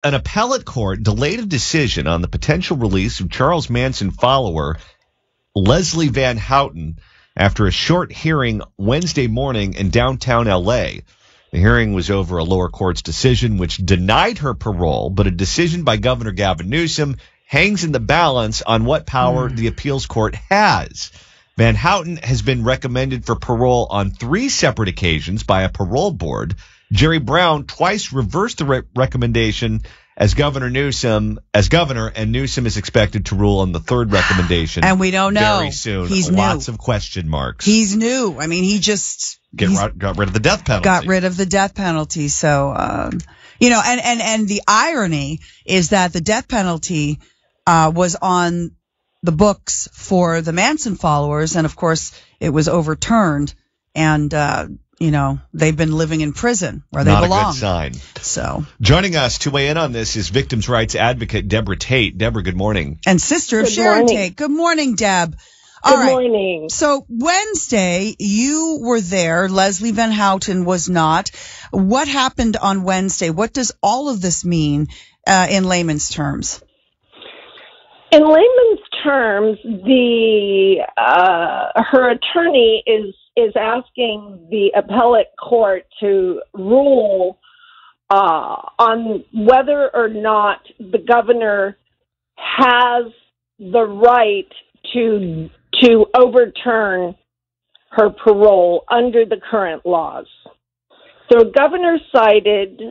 an appellate court delayed a decision on the potential release of Charles Manson follower Leslie Van Houten after a short hearing Wednesday morning in downtown L.A. The hearing was over a lower court's decision which denied her parole, but a decision by Governor Gavin Newsom hangs in the balance on what power the appeals court has. Van Houten has been recommended for parole on 3 separate occasions by a parole board. Jerry Brown twice reversed the recommendation as governor, and Newsom is expected to rule on the 3rd recommendation. And we don't know. Very soon. He's Lots new. of question marks. He's new. I mean, he just got rid of the death penalty. Got rid of the death penalty. So, and the irony is that the death penalty was on the books for the Manson followers, and of course it was overturned, and they've been living in prison where they belong. Not a good sign. So, joining us to weigh in on this is victims' rights advocate Debra Tate. Debra, good morning. And sister of Sharon Tate. Good morning, Deb. Good morning. So Wednesday, you were there. Leslie Van Houten was not. What happened on Wednesday? What does all of this mean in layman's terms? In layman's terms, her attorney is asking the appellate court to rule on whether or not the governor has the right to overturn her parole under the current laws. So governor cited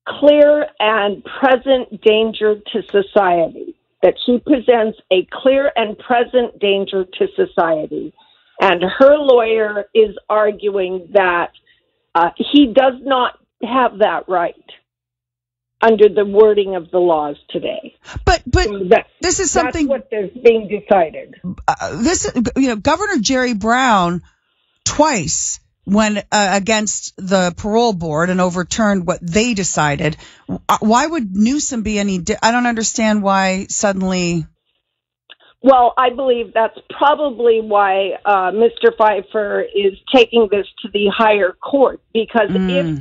clear and present danger to society, that she presents a clear and present danger to society. And her lawyer is arguing that he does not have that right under the wording of the laws today. But this is something that's what is being decided. Governor Jerry Brown twice went against the parole board and overturned what they decided. Why would Newsom be any? I don't understand why suddenly. Well, I believe that's probably why Mr. Pfeiffer is taking this to the higher court, because if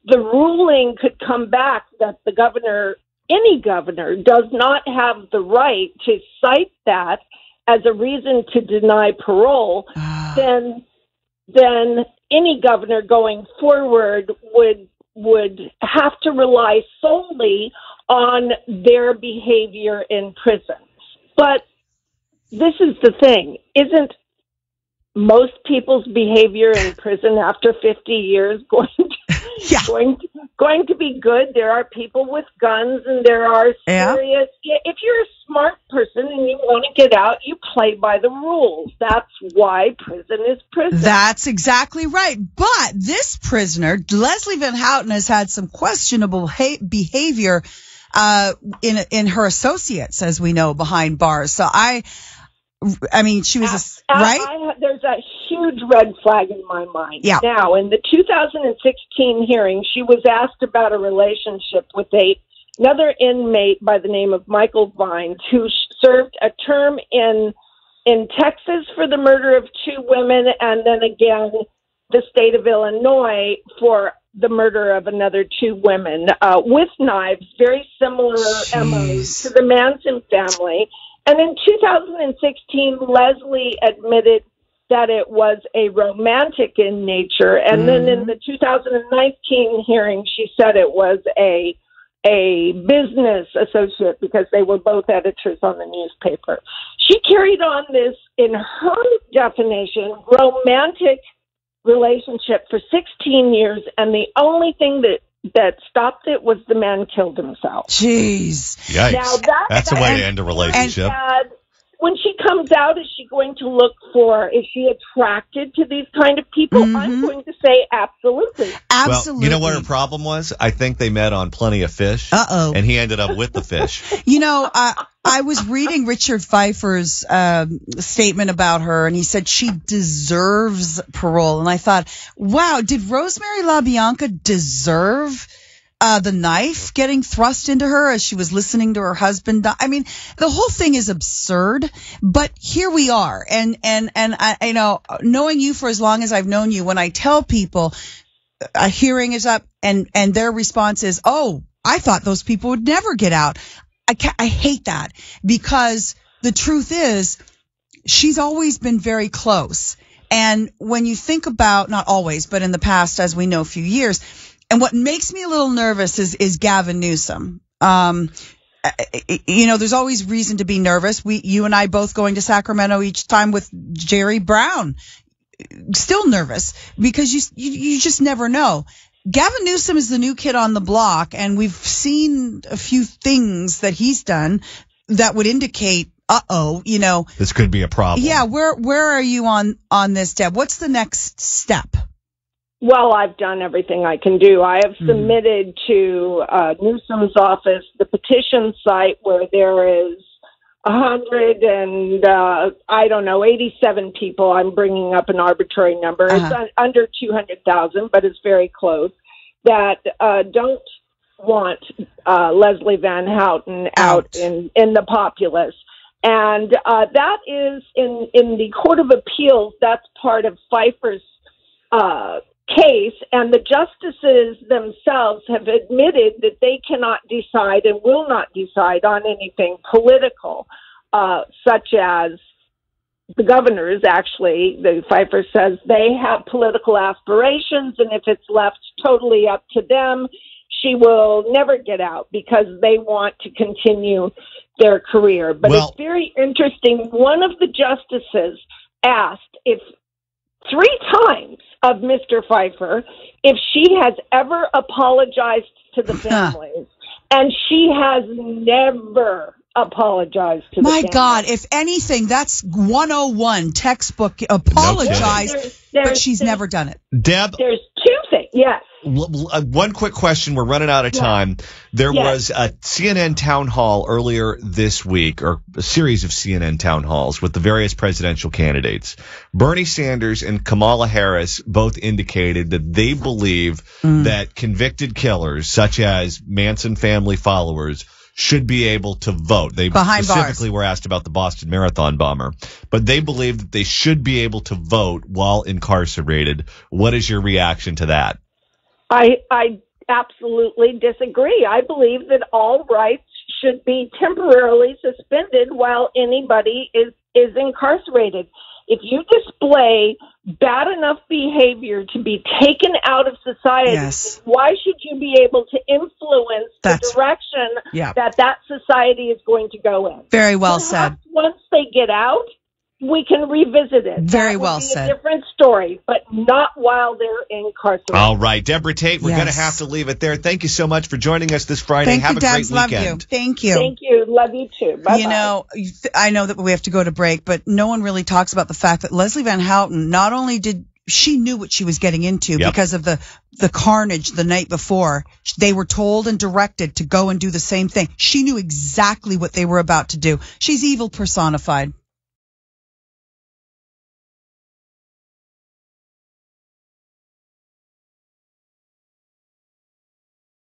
the ruling could come back that the governor, any governor, does not have the right to cite that as a reason to deny parole, then any governor going forward would have to rely solely on their behavior in prisons. But this is the thing. Isn't most people's behavior in prison after 50 years going to be good? There are people with guns, and there are serious. Yeah. If you're a smart person and you want to get out, you play by the rules. That's why prison is prison. That's exactly right. But this prisoner, Leslie Van Houten, has had some questionable behavior in her associates, as we know, behind bars. So I mean, she was right? There's a huge red flag in my mind. Yeah. Now, in the 2016 hearing, she was asked about a relationship with another inmate by the name of Michael Vines, who served a term in Texas for the murder of 2 women, and then again the state of Illinois for the murder of another 2 women with knives, very similar MOs to the Manson family. And in 2016, Leslie admitted that it was a romantic in nature. And then in the 2019 hearing, she said it was a business associate because they were both editors on the newspaper. She carried on this, in her definition, romantic relationship for 16 years, and the only thing that stopped it was the man killed himself. Jeez. Yikes. Now that's a way to end a relationship. And when she comes out, is she going to look is she attracted to these kind of people? I'm going to say absolutely. Absolutely. Well, you know what her problem was? I think they met on Plenty of Fish. Uh-oh. And he ended up with the fish. I was reading Richard Pfeiffer's statement about her, and he said she deserves parole. And I thought, wow, did Rosemary LaBianca deserve the knife getting thrust into her as she was listening to her husband die? I mean, the whole thing is absurd, but here we are. And I knowing you for as long as I've known you, when I tell people a hearing is up and their response is, oh, I thought those people would never get out. I hate that, because the truth is she's always been very close. And when you think about, not always, but in the past, as we know, a few years, and what makes me a little nervous is Gavin Newsom. There's always reason to be nervous. You and I both going to Sacramento each time with Jerry Brown. Still nervous, because you just never know. Gavin Newsom is the new kid on the block, and we've seen a few things that he's done that would indicate, this could be a problem. Yeah, where are you on this, Deb? What's the next step? Well, I've done everything I can do. I have submitted to Newsom's office the petition site where there is 87 people. I'm bringing up an arbitrary number. It's under 200,000, but it's very close, that don't want Leslie Van Houten out in the populace. And that is in the Court of Appeals. That's part of Pfeiffer's case, and the justices themselves have admitted that they cannot decide and will not decide on anything political, such as the governors. Actually, the Pfeiffer says they have political aspirations, and if it's left totally up to them, she will never get out because they want to continue their career. But it's very interesting. One of the justices asked if 3 times of Mr. Pfeiffer if she has ever apologized to the families, and she has never apologized to the families. My God, if anything, that's 101 textbook apologize, but she's never done it. Deb, there's 2 things. Yes. One quick question. We're running out of time. There was a CNN town hall earlier this week, or a series of CNN town halls with the various presidential candidates. Bernie Sanders and Kamala Harris both indicated that they believe that convicted killers, such as Manson family followers, should be able to vote. They specifically were asked about the Boston Marathon bomber, but they believe that they should be able to vote while incarcerated. What is your reaction to that? I absolutely disagree. I believe that all rights should be temporarily suspended while anybody is incarcerated. If you display bad enough behavior to be taken out of society, why should you be able to influence the direction that society is going to go in? Very well said. Once they get out, we can revisit it. Very well said. A different story, but not while they're incarcerated. All right, Debra Tate, we're going to have to leave it there. Thank you so much for joining us this Friday. Have a great weekend. Love you. Thank you. Thank you. Love you too. Bye-bye. I know that we have to go to break, but no one really talks about the fact that Leslie Van Houten, not only did she knew what she was getting into because of the carnage the night before. They were told and directed to go and do the same thing. She knew exactly what they were about to do. She's evil personified.